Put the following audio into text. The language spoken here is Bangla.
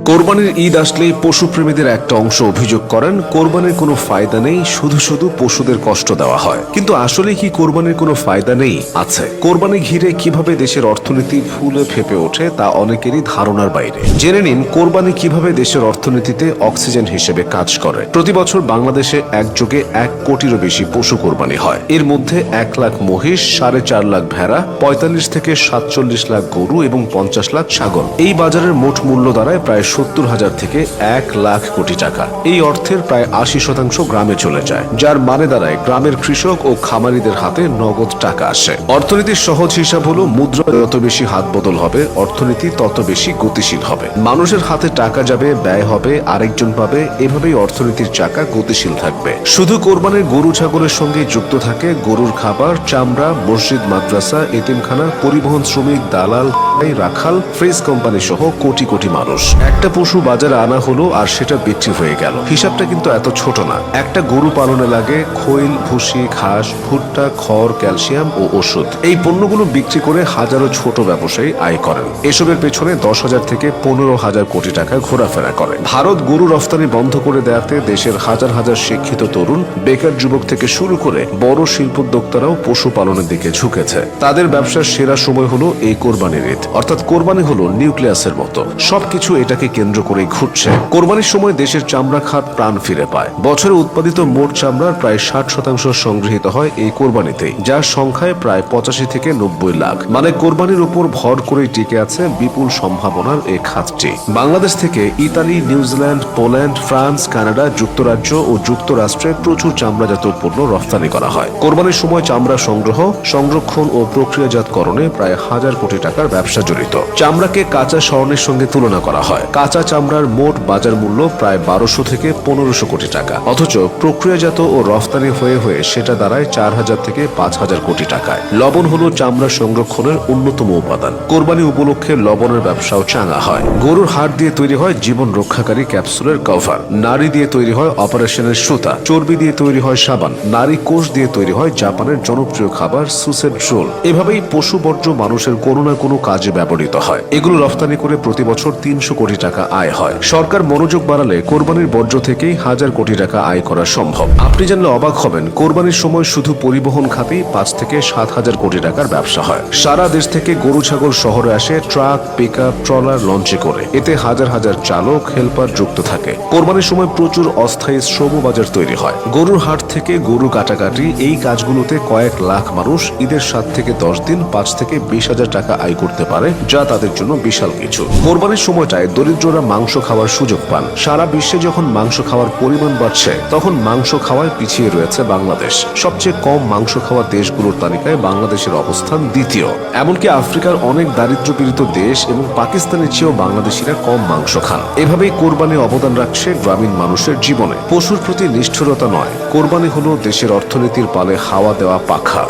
কোরবানির ঈদ আসলেই পশুপ্রেমীদের একটা অংশ অভিযোগ করেন কোরবানির কোনো ফায়দা নেই, শুধু শুধু পশুদের কষ্ট দেওয়া হয়। কিন্তু আসলে কি কোরবানির কোনো ফায়দা নেই? আছে। কোরবানি ঘিরে কিভাবে দেশের অর্থনীতি ফুলে ফেপে ওঠে তা অনেকেরই ধারণার বাইরে। জেনে নিন কোরবানি কিভাবে দেশের অর্থনীতিতে অক্সিজেন হিসেবে কাজ করে। প্রতি বছর বাংলাদেশে একযোগে 1 কোটিরও বেশি পশু কোরবানি হয়। এর মধ্যে 1 লাখ মহিষ, 4.5 লাখ ভেড়া, 45 থেকে 47 লাখ গরু এবং 50 লাখ ছাগল। এই বাজারের মোট মূল্য দাঁড়ায় প্রায় 70,000 থেকে 1 লাখ কোটি টাকা। এই অর্থের প্রায় 80% গ্রামে চলে যায়, যার মানে দাঁড়ায় গ্রামের কৃষক ও খামারিদের হাতে নগদ টাকা আসে। অর্থনীতির সহজ হিসাব হলো মুদ্রা যত বেশি হাত বদল হবে, অর্থনীতি তত বেশি গতিশীল হবে। মানুষের হাতে টাকা যাবে, ব্যয় হবে, আরেকজন পাবে, এভাবেই অর্থনীতির চাকা গতিশীল থাকবে। শুধু কোরবানির গরু ছাগলের সঙ্গে যুক্ত থাকে গরুর খাবার, চামড়া, মসজিদ, মাদ্রাসা, এতিমখানা, পরিবহন শ্রমিক, দালাল, রাখাল, ফ্রেজ কোম্পানি সহ কোটি কোটি মানুষ। একটা পশু বাজারে আনা হলো আর সেটা বিক্রি হয়ে গেল, হিসাবটা কিন্তু এত ছোট না। একটা গরু পালনে লাগে খৈল, ভুসি, ঘাস, ভুট্টা, খড়, ক্যালসিয়াম ও ওষুধ। এই পণ্যগুলো বিক্রি করে হাজারো ছোট ব্যবসায়ী আয় করেন। এসবের পেছনে 10,000 থেকে 15,000 কোটি টাকা ঘোরাফেরা করে। ভারত গরু রফতানি বন্ধ করে দেওয়াতে দেশের হাজার হাজার শিক্ষিত তরুণ, বেকার যুবক থেকে শুরু করে বড় শিল্পোদ্যোক্তারাও পশুপালনের দিকে ঝুঁকেছে। তাদের ব্যবসার সেরা সময় হলো এই কোরবানির ঈদ, অর্থাৎ কোরবানি হলো নিউক্লিয়াসের মতো, সবকিছু এটাকে কেন্দ্র করেই ঘুরছে। কোরবানির সময় দেশের চামড়া খাত প্রাণ ফিরে পায়। বছরে উৎপাদিত মোট চামড়ার প্রায় 60% সংগৃহীত হয় এই কোরবানিতেই, যার সংখ্যায় প্রায় 85 থেকে 90 লাখ। মানে কোরবানির উপর ভর করেই টিকে আছে বিপুল সম্ভাবনার এই খাতটি। বাংলাদেশ থেকে Italy, New Zealand, Poland, France, Canada, যুক্তরাজ্য ও যুক্তরাষ্ট্রে প্রচুর চামড়াজাত পণ্য রফতানি করা হয়। কোরবানির সময় চামড়া সংগ্রহ, সংরক্ষণ ও প্রক্রিয়াজাতকরণে প্রায় 1000 কোটি টাকার ব্যবসা জড়িত। চামড়াকে কাঁচা স্বর্ণের সঙ্গে তুলনা করা হয়। কাঁচা চামড়ার মোট বাজার মূল্য প্রায় 1200 থেকে 1500 কোটি টাকা, অথচ প্রক্রিয়াজাত ও রফতানি হয়ে হয়ে সেটা দাঁড়ায় 4000 থেকে 5000 কোটি টাকায়। লবণ হলো চামড়া সংরক্ষণের অন্যতম উপাদান। কোরবানি উপলক্ষে লবণের ব্যবসাও চাঙা হয়। গরুর হাড় দিয়ে তৈরি হয় জীবন রক্ষাকারী ক্যাপসুলের কভার, নারী দিয়ে তৈরি হয় অপারেশনের সুতা, চর্বি দিয়ে তৈরি হয় সাবান, নারী কোষ দিয়ে তৈরি হয় জাপানের জনপ্রিয় খাবার সুসের রোল। এভাবেই পশু বর্জ্য মানুষের কোনো না কোনো কাজে ব্যবহৃত হয়। এগুলো রফতানি করে প্রতি বছর 300 কোটি টাকা আয় হয়। সরকার মনোযোগ বাড়ালে কোরবানির বর্জ্য থেকেই 1000 কোটি টাকা আয় করা সম্ভব। আপনি জানলে অবাক হবেন, কোরবানির সময় শুধু পরিবহন খাতেই 5 থেকে 7,000 কোটি টাকার ব্যবসা হয়। সারা দেশ থেকে গরু ছাগল শহরে আসে ট্রাক, পিকআপ, ট্রলার, লঞ্চে করে। এতে হাজার হাজার চালক, হেল্পার যুক্ত থাকে। কোরবানির সময় প্রচুর অস্থায়ী শ্রম বাজার তৈরি হয়। গরুর হাট থেকে গরু কাটাকাটি, এই কাজগুলোতে কয়েক লাখ মানুষ ঈদের 7 থেকে 10 দিন 5 থেকে 20,000 টাকা আয় করতে পারে, যা তাদের জন্য বিশাল কিছু। কোরবানির সময়টায় দরিদ্ররা মাংস খাওয়ার সুযোগ পান। সারা বিশ্বে যখন মাংস খাওয়ার পরিমাণ বাড়ছে, তখন মাংস খাওয়ায় পিছিয়ে রয়েছে বাংলাদেশ। সবচেয়ে কম মাংস খাওয়া দেশগুলোর তালিকায় বাংলাদেশের অবস্থান দ্বিতীয়। এমনকি আফ্রিকার অনেক দারিদ্র্যপীড়িত দেশ এবং পাকিস্তানের চেয়েও বাংলাদেশিরা কম মাংস খান। এভাবেই কোরবানি অবদান রাখছে গ্রামীণ মানুষের জীবনে। পশুর প্রতি নিষ্ঠুরতা নয়, কোরবানি হলো দেশের অর্থনীতির পালে হাওয়া দেওয়া পাখা।